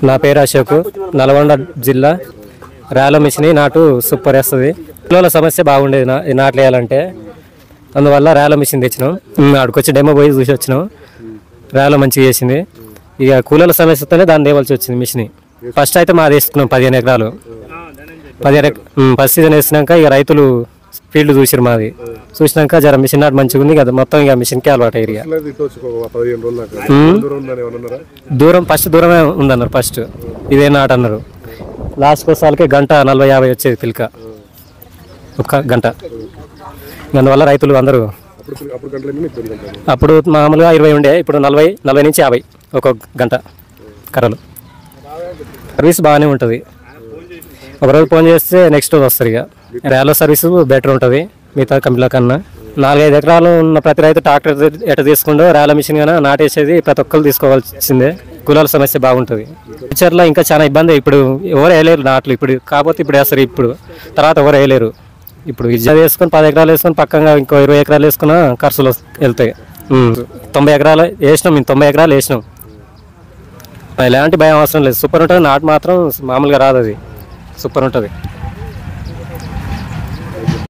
నా పేరు అశోక్, నల్గొండ జిల్లా. రేల మిషన్ నాటు సూపర్ వేస్తుంది. కూలీల సమస్య బాగుండేది నాట్లు వేయాలంటే, అందువల్ల రేల మిషన్ తెచ్చినాం. అక్కడికొచ్చి డెమో పోయి చూసి వచ్చినాం. రేల మంచిగా చేసింది. ఇక కూలీల సమస్యతోనే దాన్ని తేవాల్సి వచ్చింది మిషన్. ఫస్ట్ అయితే మాది వేసుకున్నాం 15 ఎకరాలు. 15 ఫస్ట్ సీజన్ వేసినాక ఇక రైతులు ఫీల్డ్ చూసారు మాది. చూసినాక జర మిషన్ నాటు మంచిగా ఉంది కదా, మొత్తం ఇక మిషన్కే అలవాటు అయ్యారు. దూరం ఫస్ట్ దూరమే ఉందన్నారు. ఫస్ట్ ఇదే నాటు అన్నారు. లాస్ట్ కోసాలకే 1:40-50 వచ్చేది పిల్క, ఒక గంట. అందువల్ల రైతులు అందరూ అప్పుడు మామూలుగా 20 ఉండే, ఇప్పుడు 40 నుంచి 50 ఒక గంట కర్రలు. సర్వీస్ బాగానే ఉంటుంది. ఒకరోజు ఫోన్ చేస్తే నెక్స్ట్ రోజు వస్తారు. ఇక రేలో సర్వీస్ బెటర్ ఉంటుంది మిగతా కంపెనీల కన్నా. 4-5 ఎకరాలు ఉన్న ప్రతి రైతు ట్రాక్టర్ ఎట తీసుకుంటూ రేల మిషన్ కన్నా నాటేసేది ప్రతి ఒక్కరు తీసుకోవాల్సిందే. కూలీల సమస్య బాగుంటుంది. ఫ్యూచర్లో ఇంకా చాలా ఇబ్బంది. ఇప్పుడు ఎవరు వేయలేరు నాట్లు. ఇప్పుడు కాకపోతే ఇప్పుడు వేస్తారు. ఇప్పుడు తర్వాత ఎవరు వేయలేరు. ఇప్పుడు ఇది వేసుకొని 10 ఎకరాలు వేసుకొని పక్కగా ఇంకో 20 ఎకరాలు వేసుకున్నా ఖర్చులు వెళ్తాయి. 90 ఎకరాలు వేసినాం. 90 ఎకరాలు వేసినాం. ఎలాంటి భయం అవసరం లేదు. సూపర్ ఉంటుంది. నాటు మాత్రం మామూలుగా రాదు. అది సూపర్ ఉంటుంది.